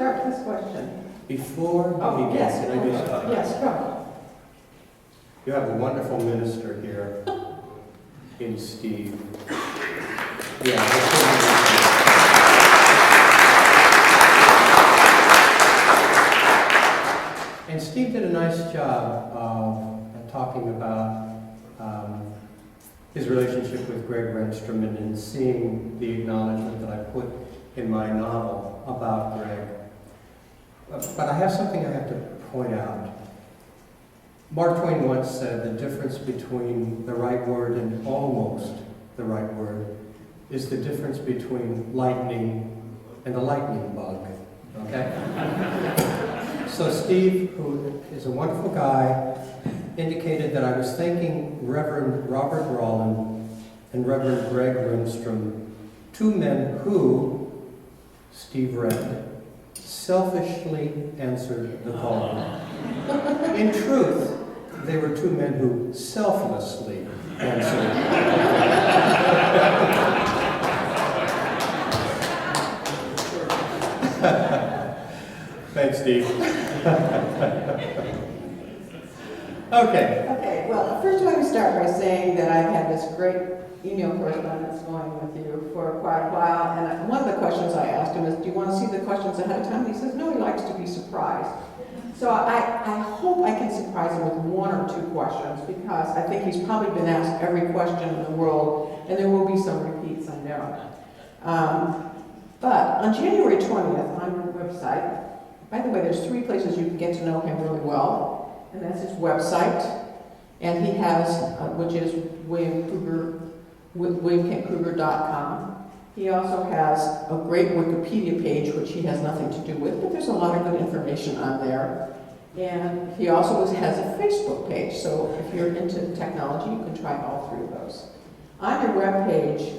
start with this question? Before Oh, you begin, yes. can I do something? Yes, go. You have a wonderful minister here in Steve. Yeah. And Steve did a nice job of talking about his relationship with Greg Renstrom and seeing the acknowledgement that I put in my novel about Greg. But I have something I have to point out. Mark Twain once said the difference between the right word and almost the right word is the difference between lightning and a lightning bug. Okay? So Steve, who is a wonderful guy, indicated that I was thanking Reverend Robert Rollin and Reverend Greg Renstrom, two men who, Steve read, selfishly answered the call. In truth, they were two men who selflessly answered. Thanks, Steve. Okay, well, first let me start by saying that I've had this great email correspondence going with you for quite a while, and one of the questions I asked him is, do you want to see the questions ahead of time? And he says, no, he likes to be surprised. So I hope I can surprise him with one or two questions, because I think he's probably been asked every question in the world, and there will be some repeats, I know. But on January 20th, on your website, by the way, there's 3 places you can get to know him really well, and that's his website, and he has, which is WIlliamKentKrueger.com. He also has a great Wikipedia page, which he has nothing to do with, but there's a lot of good information on there. And he also has a Facebook page, so if you're into technology, you can try all 3 of those. On your webpage,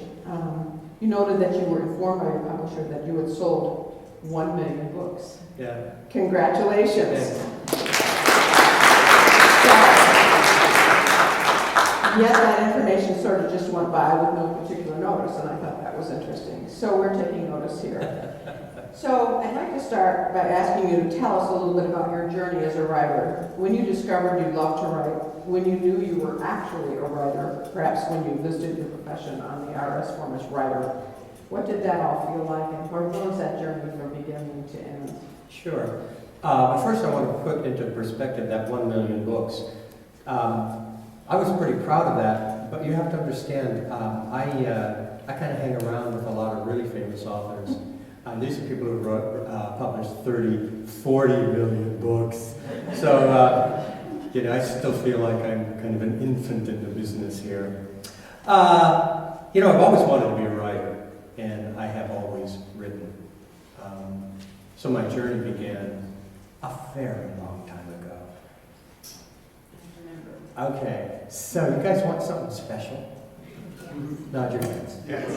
you noted that you were informed by your publisher that you had sold 1 million books. Yeah. Congratulations. Yet that information sort of just went by with no particular notice, and I thought that was interesting. So we're taking notice here. So I'd like to start by asking you to tell us a little bit about your journey as a writer. When you discovered you loved to write, when you knew you were actually a writer, perhaps when you listed your profession on the IRS form as writer, what did that all feel like, and what was that journey from beginning to end? Sure. But first I want to put into perspective that 1 million books. I was pretty proud of that, but you have to understand, I kind of hang around with a lot of really famous authors. These are people who published 30, 40 million books. So, you know, I still feel like I'm kind of an infant in the business here. You know, I've always wanted to be a writer, and I have always written. So my journey began a very long time ago. Okay, so you guys want something special? Nod your heads. Yes.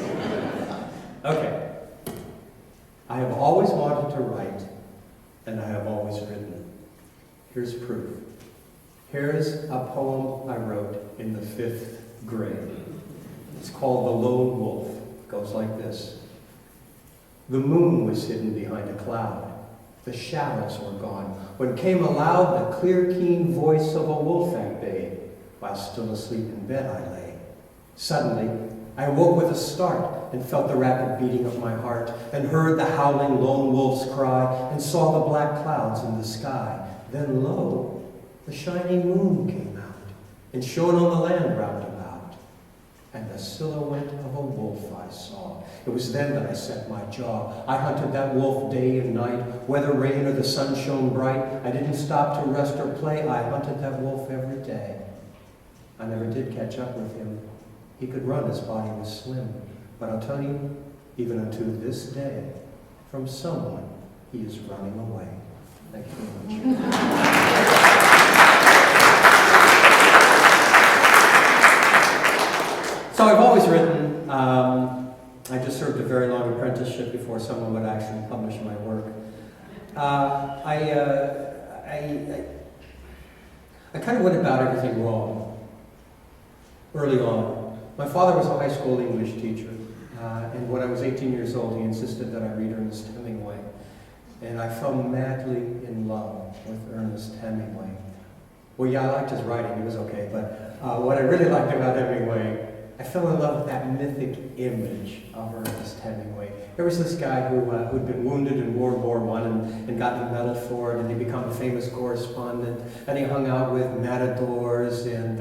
Okay. I have always wanted to write, and I have always written. Here's proof. Here's a poem I wrote in the 5th grade. It's called The Lone Wolf. It goes like this. The moon was hidden behind a cloud. The shadows were gone, when came aloud the clear, keen voice of a wolf at bay. While still asleep in bed I lay. Suddenly, I awoke with a start and felt the rapid beating of my heart, and heard the howling lone wolf's cry, and saw the black clouds in the sky. Then lo, the shining moon came out, and shone on the land round about, and the silhouette of a wolf I saw. It was then that I set my jaw. I hunted that wolf day and night, whether rain or the sun shone bright. I didn't stop to rest or play. I hunted that wolf every day. I never did catch up with him. He could run, his body was slim. But I'll tell you, even unto this day, from someone, he is running away. Thank you very much. So I've always written. I just served a very long apprenticeship before someone would actually publish my work. I kind of went about everything wrong early on. My father was a high school English teacher, and when I was 18 years old, he insisted that I read Ernest Hemingway. and I fell madly in love with Ernest Hemingway. Well, yeah, I liked his writing, it was okay, but what I really liked about Hemingway, I fell in love with that mythic image of Ernest Hemingway. There was this guy who'd been wounded in World War I and gotten a medal for it, and he became a famous correspondent, and he hung out with matadors, and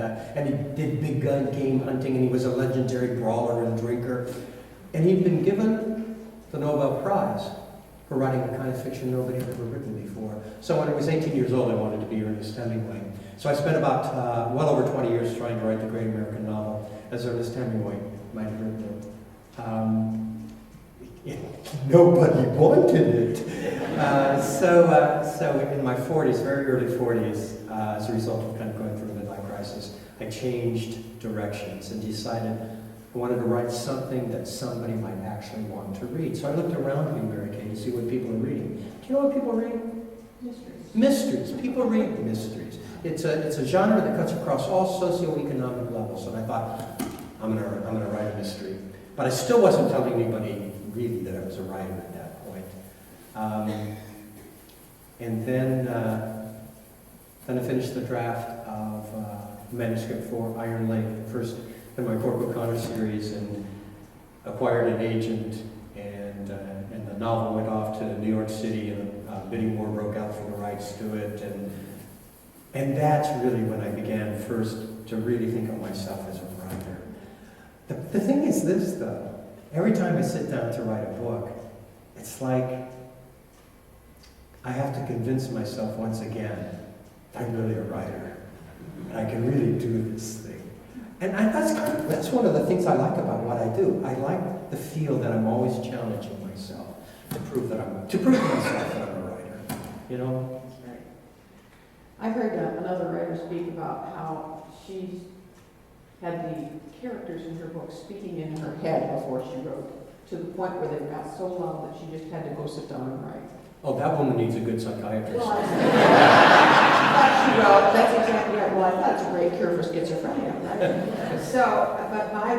he did big gun game hunting, and he was a legendary brawler and drinker. And he'd been given the Nobel Prize for writing a kind of fiction nobody had ever written before. So when I was 18 years old, I wanted to be Ernest Hemingway. So I spent about well over 20 years trying to write the great American novel as Ernest Hemingway might have written it. Nobody wanted it. So in my 40s, very early 40s, as a result of kind of going through a midlife crisis, I changed directions and decided I wanted to write something that somebody might actually want to read. So I looked around me, Mary Kay, to see what people are reading. Do you know what people read? Mysteries. Mysteries. People read mysteries. It's a genre that cuts across all socioeconomic levels, and I thought, I'm gonna write a mystery. But I still wasn't telling anybody really that I was a writer at that point. And then I finished the draft of manuscript for Iron Lake, first in my Cork O'Connor series, and acquired an agent, and the novel went off to New York City, and a bidding war broke out for the rights to it, and that's really when I began first to really think of myself as a writer. The thing is this, though. Every time I sit down to write a book, it's like I have to convince myself once again I'm really a writer, and I can really do this thing. And that's one of the things I like about what I do. I like the feel that I'm always challenging myself to prove to myself that I'm a writer. You know? Right. I heard another writer speak about how she's had the characters in her book speaking in her head before she wrote, to the point where they got so loud that she just had to go sit down and write. Oh, that woman needs a good psychiatrist. Well, I thought she wrote, that's exactly right. Well, I thought it's a great cure for schizophrenia, right? So, but my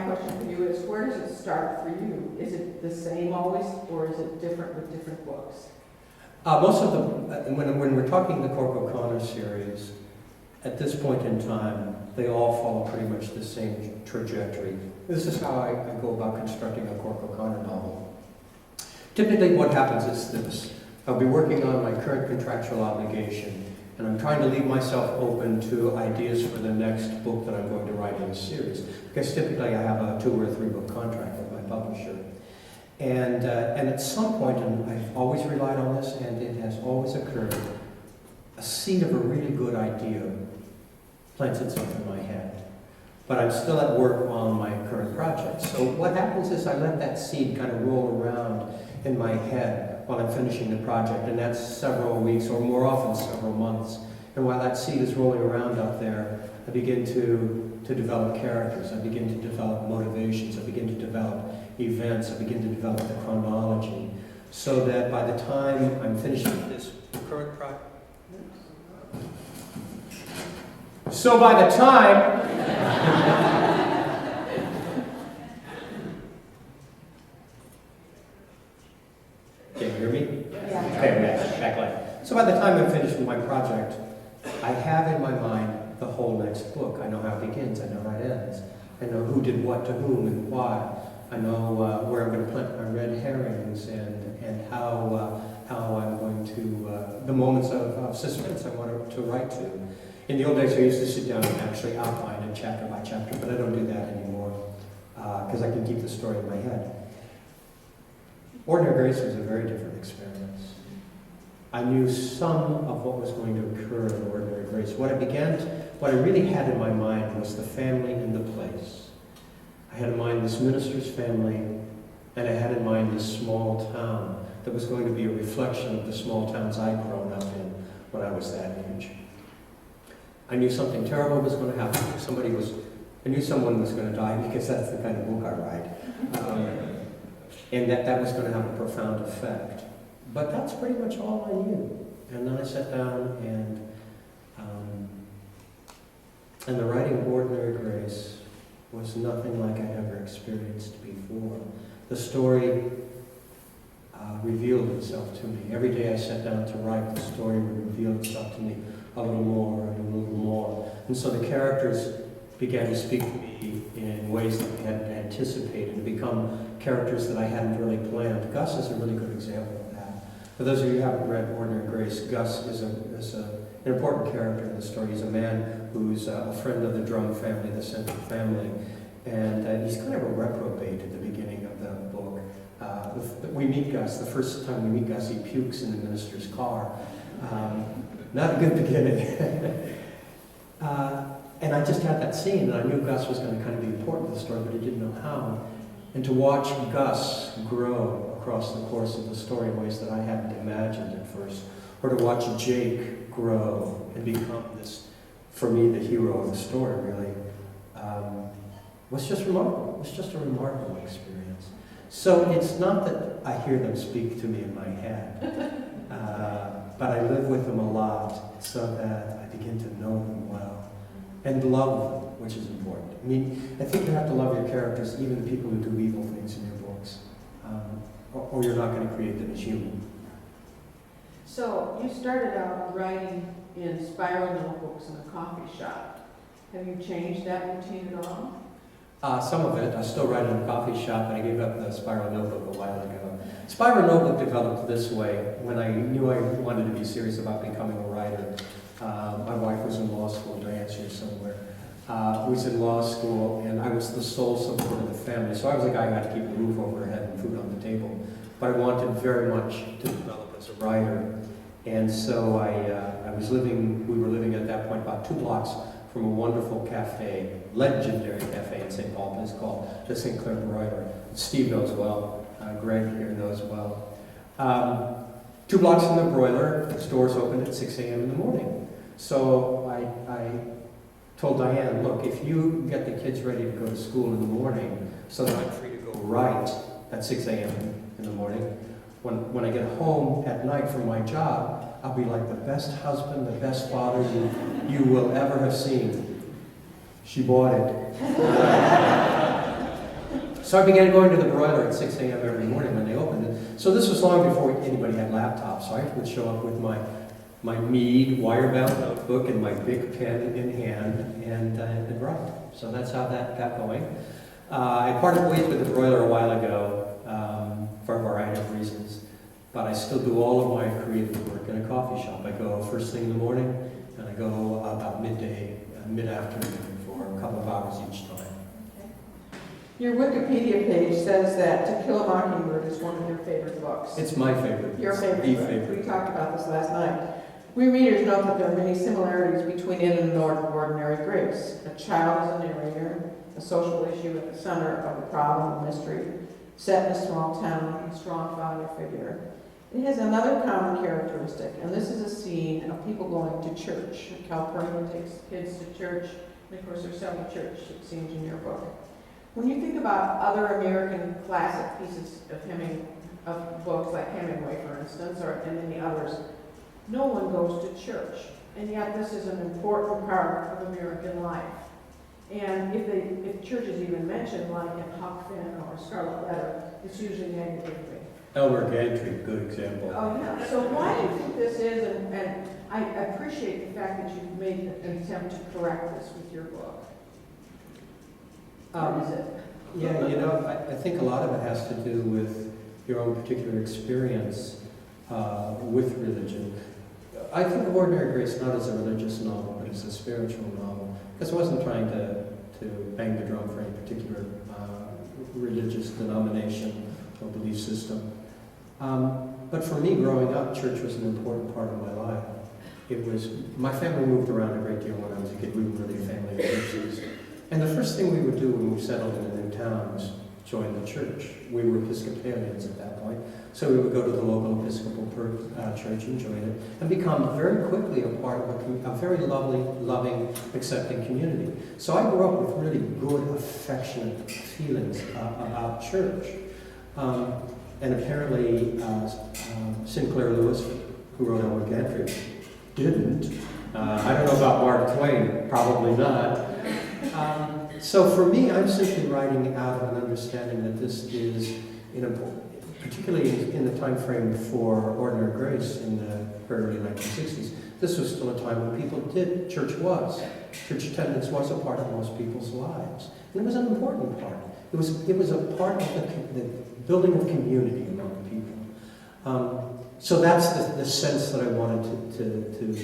question for you is, where does it start for you? Is it the same always, or is it different with different books? Most of them, when we're talking the Cork O'Connor series, at this point in time, they all follow pretty much the same trajectory. This is how I go about constructing a Cork O'Connor novel. Typically what happens is this. I'll be working on my current contractual obligation, and I'm trying to leave myself open to ideas for the next book that I'm going to write in the series. Because typically I have a 2 or 3 book contract with my publisher. And at some point, and I've always relied on this, and it has always occurred, a seed of a really good idea plants itself in my head. But I'm still at work on my current project. So what happens is I let that seed kind of roll around in my head while I'm finishing the project, and that's several weeks, or more often several months. And while that seed is rolling around up there, I begin to develop characters, I begin to develop motivations, I begin to develop events, I begin to develop the chronology, so that by the time I'm finished with this current project, so by the time can you hear me? Yeah. Okay, backlight. So by the time I'm finished with my project, I have in my mind the whole next book. I know how it begins, I know how it ends. I know who did what to whom and why. I know where I'm going to plant my red herrings and how I'm going to, the moments of suspense I want to write to. In the old days, I used to sit down and actually outline it chapter by chapter, but I don't do that anymore because I can keep the story in my head. Ordinary Grace was a very different experience. I knew some of what was going to occur in Ordinary Grace. What I really had in my mind was the family and the place. I had in mind this minister's family, and I had in mind this small town that was going to be a reflection of the small towns I'd grown up in when I was that age. I knew something terrible was going to happen. I knew someone was going to die because that's the kind of book I write. And that was going to have a profound effect. But that's pretty much all I knew. And then I sat down and the writing of Ordinary Grace was nothing like I'd ever experienced before. The story revealed itself to me. Every day I sat down to write, the story would reveal itself to me a little more and a little more. And so the characters began to speak to me in ways that I hadn't anticipated, to become characters that I hadn't really planned. Gus is a really good example of that. For those of you who haven't read Ordinary Grace, Gus is an important character in the story. He's a man who's a friend of the Drum family, the Central family, and he's kind of a reprobate at the beginning of the book. We meet Gus, the first time we meet Gus, he pukes in the minister's car. Not a good beginning. And I just had that scene, and I knew Gus was going to kind of be important to the story, but I didn't know how. And to watch Gus grow across the course of the story in ways that I hadn't imagined at first, or to watch Jake grow and become this, for me, the hero of the story, really, was just remarkable. It was just a remarkable experience. So it's not that I hear them speak to me in my head, but I live with them a lot so that I begin to know them well and love them, which is important. I mean, I think you have to love your characters, even the people who do evil things in your books, or you're not going to create them as human. So you started out writing in spiral notebooks in a coffee shop. Have you changed that routine at all? Some of it. I still write in a coffee shop, and I gave up the spiral notebook a while ago. Spiral notebook developed this way when I knew I wanted to be serious about becoming a writer. My wife was in law school, Diane's here somewhere. Was in law school, and I was the sole support of the family. So I was the guy who had to keep a roof over her head and food on the table. But I wanted very much to develop as a writer. And so we were living at that point about 2 blocks from a wonderful cafe, legendary cafe in St. Paul, it's called the St. Clair Broiler. Steve knows well, Greg here knows well. 2 blocks from the broiler, the store's open at 6 a.m. in the morning. So I told Diane, look, if you get the kids ready to go to school in the morning so that I'm free to go write at 6 a.m. in the morning, when I get home at night from my job, I'll be like the best husband, the best father you will ever have seen. She bought it. So I began going to the broiler at 6 a.m. every morning when they opened it. So this was long before anybody had laptops. So I would show up with my Mead wire-bound notebook and my big pen in hand and write. So that's how that got going. I parted ways with the broiler a while ago for a variety of reasons. But I still do all of my creative work in a coffee shop. I go first thing in the morning, and I go about midday, mid-afternoon for a couple of hours each time. Okay. Your Wikipedia page says that To Kill a Mockingbird is one of your favorite books. It's my favorite. Your favorite. The favorite. We talked about this last night. We readers note that there are many similarities between it and Ordinary Grace. A child is a narrator, a social issue at the center of the problem, mystery, set in a small town, a strong father figure. It has another common characteristic, and this is a scene of people going to church. Calpurnia takes kids to church, and of course there's several church scenes in your book. When you think about other American classic pieces of books like Hemingway, for instance, and many others, no one goes to church, and yet this is an important part of American life. And if church is even mentioned, like in Huck Finn or Scarlet Letter, it's usually negatively. Elmer Gantry, good example. Oh, yeah. So why do you think this is, and I appreciate the fact that you've made an attempt to correct this with your book. What is it? Yeah, I think a lot of it has to do with your own particular experience with religion. I think of Ordinary Grace not as a religious novel, but as a spiritual novel. Because I wasn't trying to bang the drum for any particular religious denomination or belief system. But for me, growing up, church was an important part of my life. My family moved around a great deal when I was a kid. We were really a family of churches. And the first thing we would do when we settled in a new town was join the church. We were Episcopalians at that point. So we would go to the local Episcopal church and join it, and become very quickly a part of a very loving, accepting community. So I grew up with really good, affectionate feelings about church. And apparently Sinclair Lewis, who wrote Elmer Gantry, didn't. I don't know about Mark Twain, probably not. So for me, I'm simply writing out of an understanding that this is particularly in the time frame for Ordinary Grace in the early 1960s, this was still a time when people did, church attendance was a part of most people's lives. And it was an important part. It was a part of the building of community among people. So that's the sense that I wanted to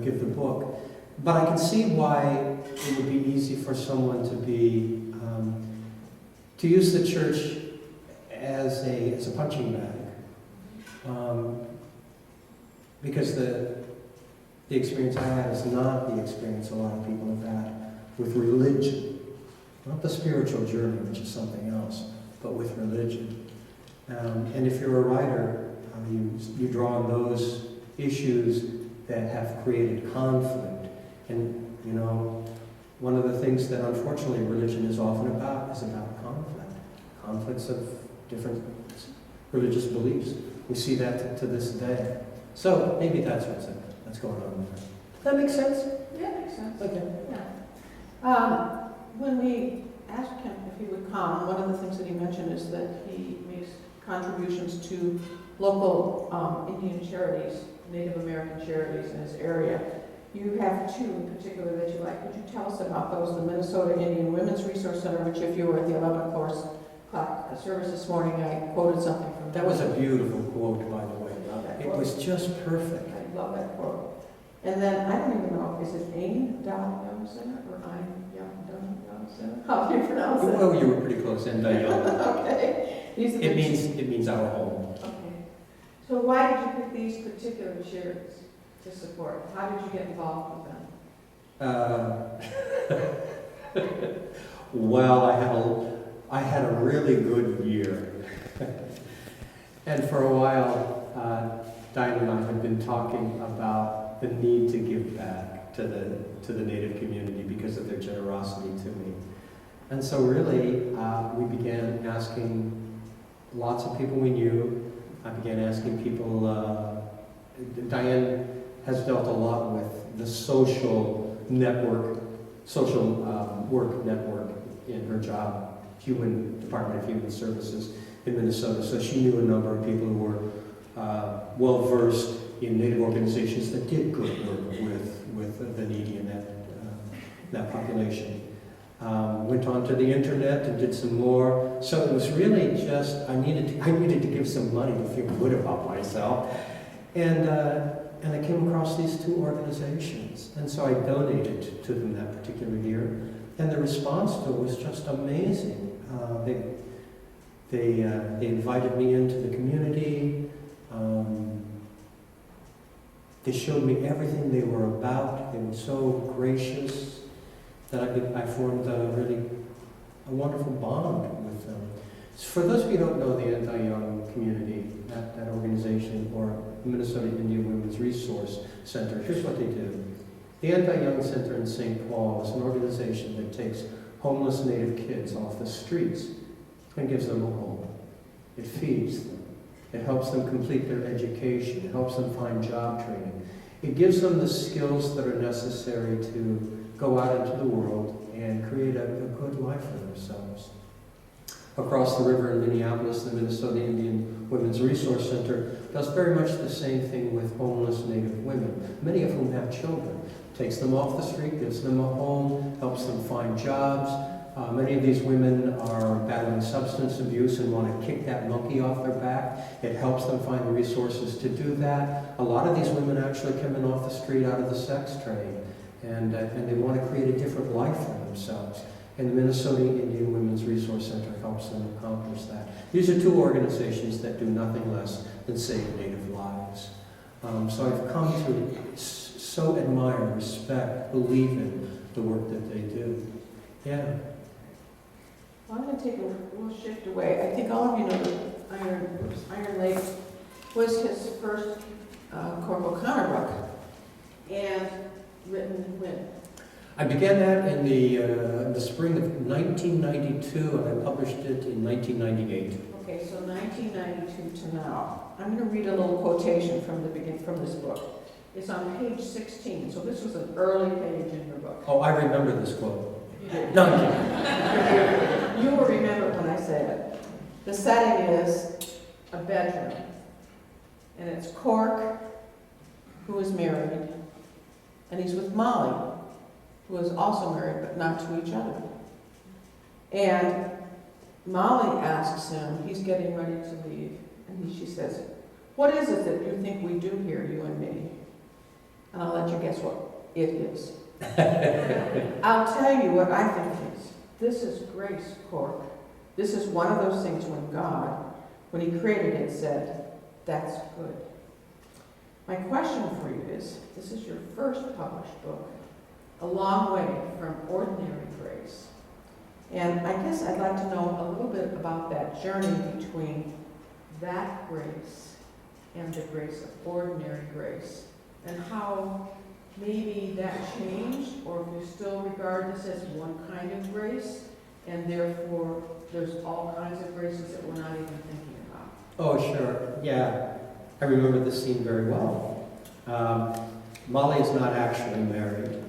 give the book. But I can see why it would be easy for someone to use the church as a punching bag, because the experience I had is not the experience a lot of people have had with religion, not the spiritual journey, which is something else, but with religion. And if you're a writer, you draw on those issues that have created conflict. And one of the things that unfortunately religion is often about is about conflict. Conflicts of different religious beliefs. We see that to this day. So maybe that's what's going on there. Does that make sense? Yeah, it makes sense. Okay. Yeah. When we asked him if he would come, one of the things that he mentioned is that he makes contributions to local Indian charities, Native American charities in his area. You have two in particular that you like. Could you tell us about those? The Minnesota Indian Women's Resource Center, which if you were at the 11 course service this morning, I quoted something from That was a beautiful quote, by the way. It was just perfect. I love that quote. And then, I don't even know, is it Ain Dao Young Center or Ain Young Center? How do you pronounce it? Well, you were pretty close, and Okay. it means our home. Okay. So why did you pick these particular charities to support? How did you get involved with them? Well, I had a really good year. And for a while, Diane and I had been talking about the need to give back to the Native community because of their generosity to me. And so really, we began asking lots of people we knew. I began asking people, Diane has dealt a lot with the social work network in her job, Department of Human Services in Minnesota. So she knew a number of people who were well-versed in Native organizations that did good work with the needy in that population. Went onto the internet and did some more. So it was really just, I needed to give some money to feel good about myself. And I came across these two organizations. And so I donated to them that particular year. And the response to it was just amazing. They invited me into the community. They showed me everything they were about. They were so gracious that I formed a wonderful bond with them. For those of you who don't know the Anti-Young Community, that organization, or Minnesota Indian Women's Resource Center, here's what they do. The Anti-Young Center in St. Paul is an organization that takes homeless Native kids off the streets and gives them a home. It feeds them. It helps them complete their education. It helps them find job training. It gives them the skills that are necessary to go out into the world and create a good life for themselves. Across the river in Minneapolis, the Minnesota Indian Women's Resource Center does very much the same thing with homeless Native women, many of whom have children. Takes them off the street, gives them a home, helps them find jobs. Many of these women are battling substance abuse and want to kick that monkey off their back. It helps them find the resources to do that. A lot of these women actually come in off the street out of the sex trade, and they want to create a different life for themselves. And the Minnesota Indian Women's Resource Center helps them accomplish that. These are two organizations that do nothing less than save Native lives. So I've come to so admire, respect, believe in the work that they do. Yeah. Well, I'm going to take we'll shift away. I think all of you know that Iron Lake was his first Corporal Connor book, and written when? I began that in the spring of 1992, and I published it in 1998. Okay, so 1992 to now. I'm going to read a little quotation from the beginning from this book. It's on page 16, so this was an early page in your book. Oh, I remember this quote. You did. No, I'm kidding. You will remember when I say it. The setting is a bedroom. And it's Cork, who is married, and he's with Molly, who is also married, but not to each other. And Molly asks him, he's getting ready to leave, and she says, "What is it that you think we do here, you and me?" And I'll let you guess what it is. I'll tell you what I think it is. This is grace, Cork. This is one of those things when God, when he created it, said, "That's good." My question for you is, this is your first published book, a long way from ordinary grace. And I guess I'd like to know a little bit about that journey between that grace and the grace of ordinary grace, and how maybe that changed, or if you still regard this as one kind of grace, and therefore there's all kinds of graces that we're not even thinking about. Oh, sure. Yeah. I remember this scene very well. Molly is not actually married,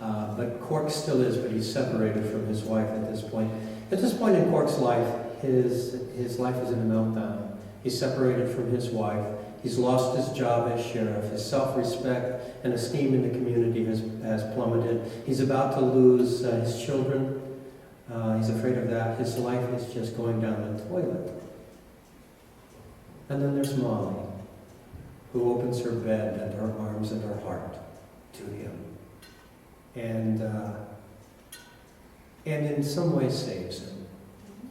but Cork still is, but he's separated from his wife at this point. At this point in Cork's life, his life is in a meltdown. He's separated from his wife. He's lost his job as sheriff. His self-respect and esteem in the community has plummeted. He's about to lose his children. He's afraid of that. His life is just going down the toilet. And then there's Molly, who opens her bed and her arms and her heart to him. And in some ways saves him.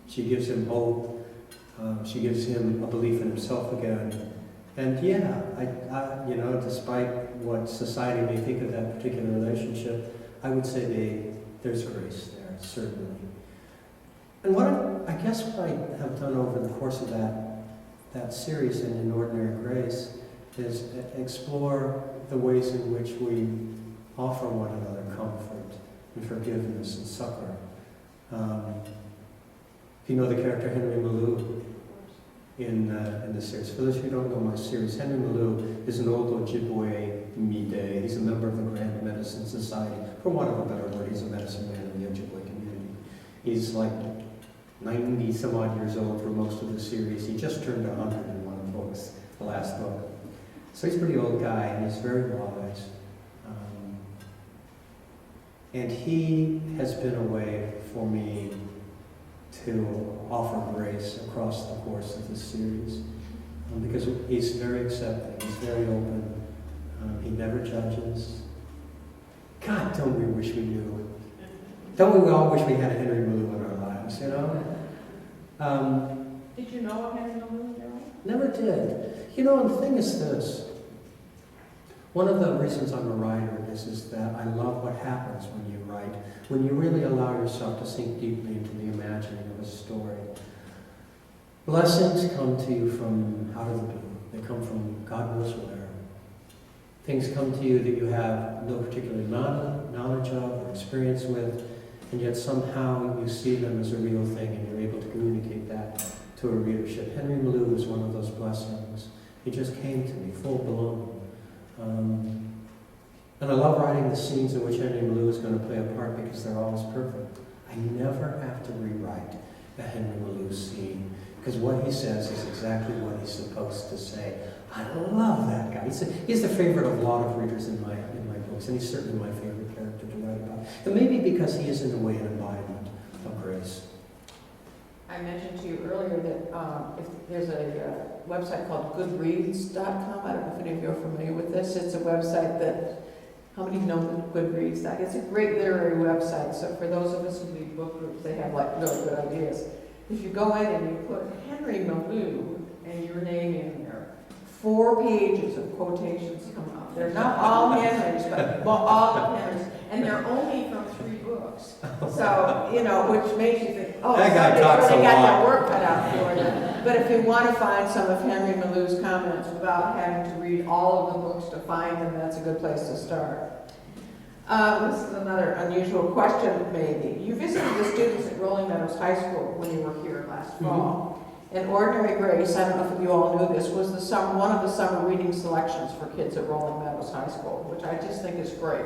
She gives him hope. She gives him a belief in himself again. And yeah, I despite what society may think of that particular relationship, I would say there's grace there, certainly. And what I have done over the course of that series and in Ordinary Grace is explore the ways in which we offer one another comfort and forgiveness and succor. You know the character Henry Malou in the series. For those who don't know my series, Henry Malou is an old Ojibwe Mide. He's a member of the Grand Medicine Society. For want of a better word, he's a medicine man in the Ojibwe community. He's like 90 some odd years old for most of the series. He just turned 100 in one of the books, the last book. So he's a pretty old guy, and he's very wise. And he has been a way for me to offer grace across the course of this series. Because he's very accepting, he's very open, he never judges. God, don't we wish we knew? Don't we all wish we had a Henry Malou in our lives, you know? Did you know of Henry Malou? Never did. You know, and the thing is this. One of the reasons I'm a writer is that I love what happens when you write, when you really allow yourself to sink deeply into the imagining of a story. Blessings come to you from out of the blue. They come from God knows where. Things come to you that you have no particular knowledge of or experience with, and yet somehow you see them as a real thing and you're able to communicate that to a readership. Henry Malou was one of those blessings. He just came to me full blown. And I love writing the scenes in which Henry Malou is going to play a part because they're always perfect. I never have to rewrite a Henry Malou scene because what he says is exactly what he's supposed to say. I love that guy. He's the favorite of a lot of readers in my books, and he's certainly my favorite character to write about. And maybe because he is in a way an embodiment of grace. I mentioned to you earlier that if there's a website called Goodreads.com. I don't know if any of you are familiar with this. It's a website that, how many know Goodreads? It's a great literary website. So for those of us who lead book groups, they have like really good ideas. If you go in and you put Henry Malou and your name in there, 4 pages of quotations come out. They're not all Henrys, but all Henrys. And they're only from 3 books. So, which makes you think, oh, that guy talks really a got lot. their work cut out for them. But if you want to find some of Henry Malou's comments without having to read all of the books to find them, that's a good place to start. This is another unusual question, maybe. You visited the students at Rolling Meadows High School when you were here last fall. And Ordinary Grace, I don't know if you all knew this, was one of the summer reading selections for kids at Rolling Meadows High School, which I just think is great.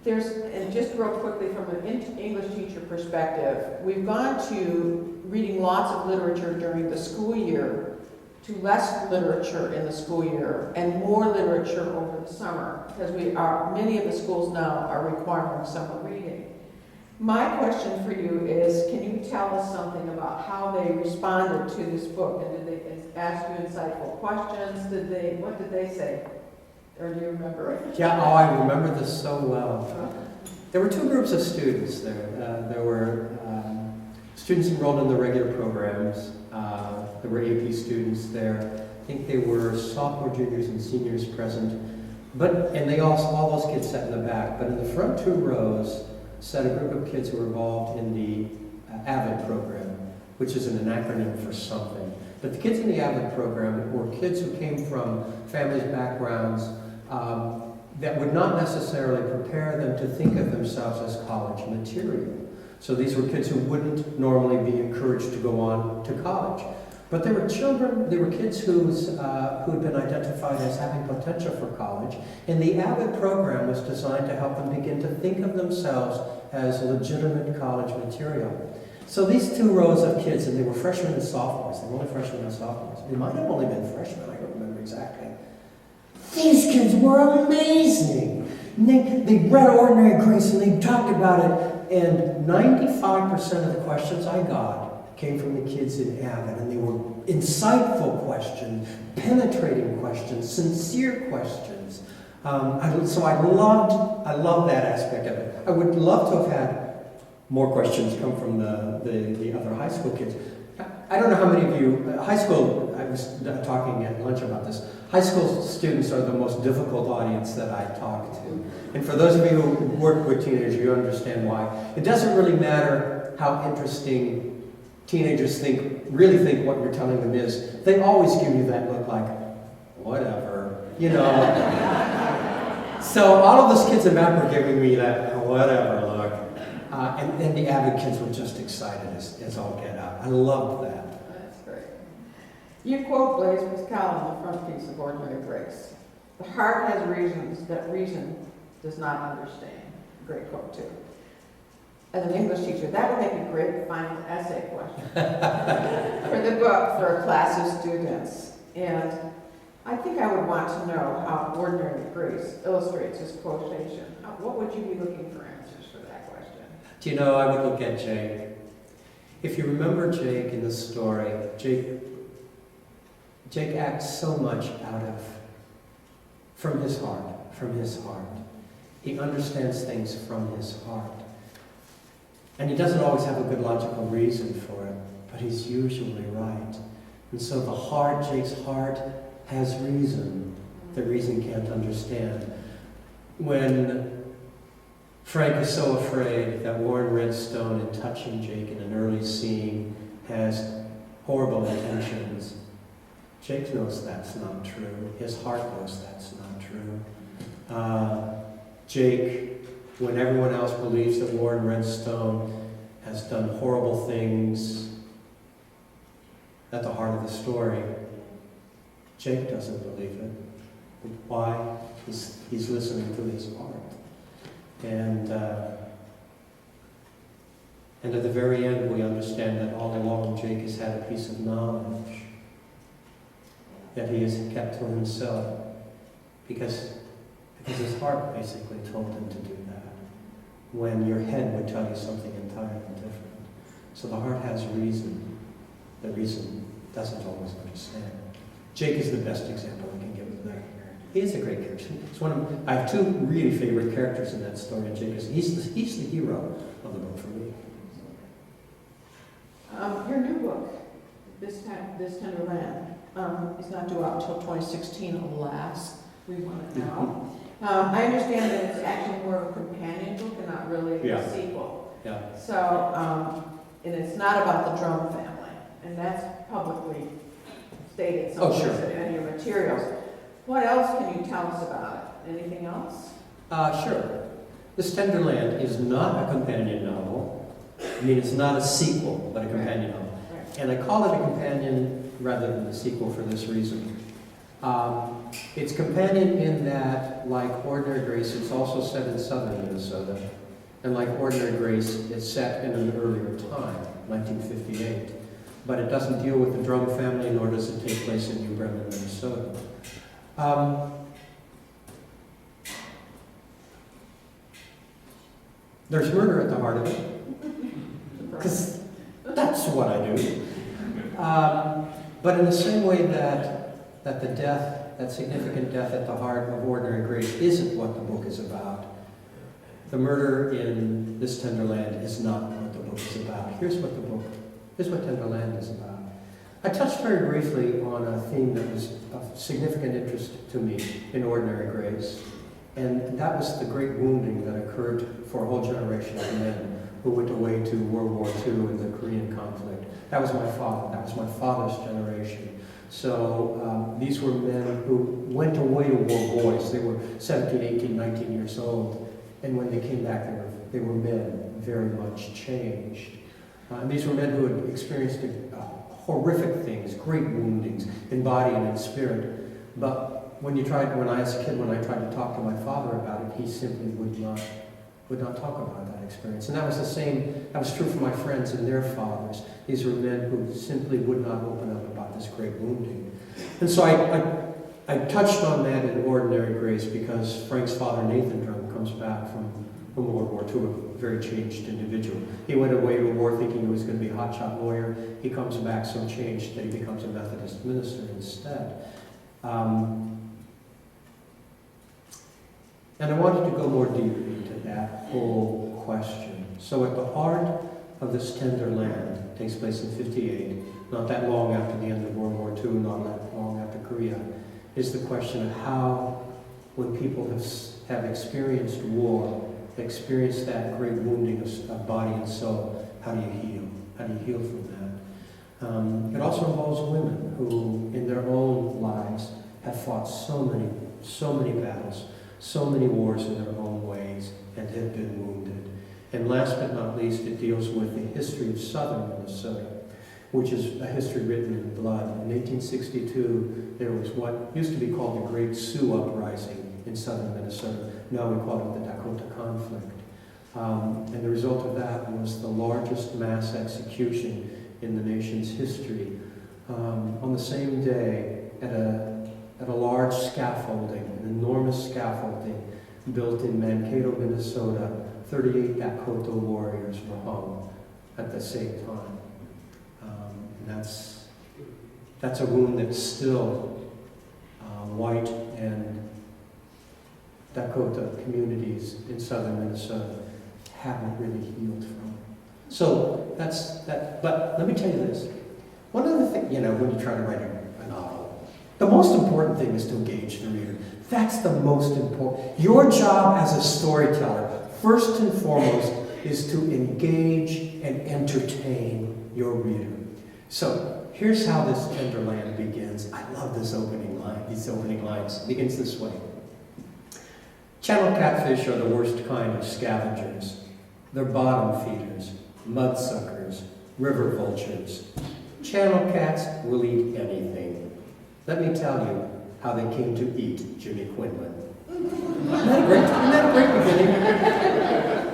And just real quickly from an English teacher perspective, we've gone to reading lots of literature during the school year to less literature in the school year and more literature over the summer, because many of the schools now are requiring summer reading. My question for you is, can you tell us something about how they responded to this book? And did they ask you insightful questions? What did they say? Or do you remember? Yeah, I remember this so well. There were two groups of students there. There were students enrolled in the regular programs. There were AP students there. I think they were sophomore, juniors, and seniors present. And they all those kids sat in the back. But in the front two rows sat a group of kids who were involved in the AVID program, which is an acronym for something. But the kids in the AVID program were kids who came from families' backgrounds that would not necessarily prepare them to think of themselves as college material. So these were kids who wouldn't normally be encouraged to go on to college. But there were kids who'd been identified as having potential for college, and the AVID program was designed to help them begin to think of themselves as legitimate college material. So these two rows of kids, and they were freshmen and sophomores, they were only freshmen and sophomores. They might have only been freshmen, I don't remember exactly. These kids were amazing. And they read Ordinary Grace and they talked about it, and 95% of the questions I got came from the kids in AVID, and they were insightful questions, penetrating questions, sincere questions. So I loved that aspect of it. I would love to have had more questions come from the other high school kids. I don't know how many of you, high school, I was talking at lunch about this, high school students are the most difficult audience that I talk to. And for those of you who work with teenagers, you understand why. It doesn't really matter how interesting teenagers really think what you're telling them is. They always give you that look like, whatever, you know. So all of those kids in back were giving me that whatever look. And the AVID kids were just excited as all get out. I loved that. That's great. You quote Blaise Pascal on the front piece of Ordinary Grace. The heart has reasons that reason does not understand. Great quote, too. As an English teacher, that would make a great final essay question for the book for a class of students. And I think I would want to know how Ordinary Grace illustrates his quotation. What would you be looking for answers for that question? Do you know, I would look at Jake. If you remember Jake in the story, Jake acts so much from his heart. He understands things from his heart. And he doesn't always have a good logical reason for it, but he's usually right. And so Jake's heart has reason that reason can't understand. When Frank is so afraid that Warren Redstone, in touching Jake in an early scene, has horrible intentions, Jake knows that's not true. His heart knows that's not true. Jake, when everyone else believes that Warren Redstone has done horrible things at the heart of the story, Jake doesn't believe it. Why? He's listening to his heart. And at the very end, we understand that all along Jake has had a piece of knowledge that he has kept to himself because his heart basically told him to do that, when your head would tell you something entirely different. So the heart has reason that reason doesn't always understand. Jake is the best example I can give of that. He is a great character. I have two really favorite characters in that story, and Jake he's the hero of the book for me. Your new book, This Tender Land, is not due out until 2016, alas. We want it now. I understand that it's actually more of a companion book and not really a sequel. Yeah. So, and it's not about the Drum family, and that's publicly stated somewhere in your materials. What else can you tell us about it? Anything else? Sure. This Tender Land is not a companion novel. I mean, it's not a sequel, but a companion novel. Right. And I call it a companion rather than a sequel for this reason. It's companion in that, like Ordinary Grace, it's also set in southern Minnesota. And like Ordinary Grace, it's set in an earlier time, 1958. but it doesn't deal with the Drum family, nor does it take place in New Bremen, Minnesota. There's murder at the heart of it, because that's what I do. But in the same way that the death, that significant death at the heart of Ordinary Grace isn't what the book is about, the murder in This Tender Land is not what the book is about. Here's what Tender Land is about. I touched very briefly on a theme that was of significant interest to me in Ordinary Grace, and that was the great wounding that occurred for a whole generation of men who went away to World War II and the Korean conflict. That was my father. That was my father's generation. So these were men who went away to war boys. They were 17, 18, 19 years old. And when they came back, they were men very much changed. And these were men who had experienced horrific things, great woundings in body and in spirit. But when I as a kid, when I tried to talk to my father about it, he simply would not talk about that experience. And that was true for my friends and their fathers. These were men who simply would not open up about this great wounding. And so I touched on that in Ordinary Grace because Frank's father, Nathan Drum, comes back from World War II, a very changed individual. He went away to war thinking he was going to be a hotshot lawyer. He comes back so changed that he becomes a Methodist minister instead. And I wanted to go more deeply into that whole question. So at the heart of This Tender Land, it takes place in 1958, not that long after the end of World War II, not that long after Korea, is the question of how, when people have experienced war, experienced that great wounding of body and soul, how do you heal? How do you heal from that? It also involves women who, in their own lives, have fought so many battles, so many wars in their own ways, and have been wounded. And last but not least, it deals with the history of southern Minnesota, which is a history written in blood. In 1862, there was what used to be called the Great Sioux Uprising in southern Minnesota. Now we call it the Dakota Conflict. And the result of that was the largest mass execution in the nation's history. On the same day, at a large scaffolding, an enormous scaffolding built in Mankato, Minnesota, 38 Dakota warriors were hung at the same time. And that's a wound that's still white and Dakota communities in southern Minnesota haven't really healed from. So that's that. But let me tell you this. One other thing, when you try to write a novel, the most important thing is to engage the reader. That's the most important. Your job as a storyteller, first and foremost, is to engage and entertain your reader. So here's how This Tender Land begins. I love this opening line. These opening lines. It begins this way. Channel catfish are the worst kind of scavengers. They're bottom feeders, mudsuckers, river vultures. Channel cats will eat anything. Let me tell you how they came to eat Jimmy Quinlan. Isn't that a great beginning?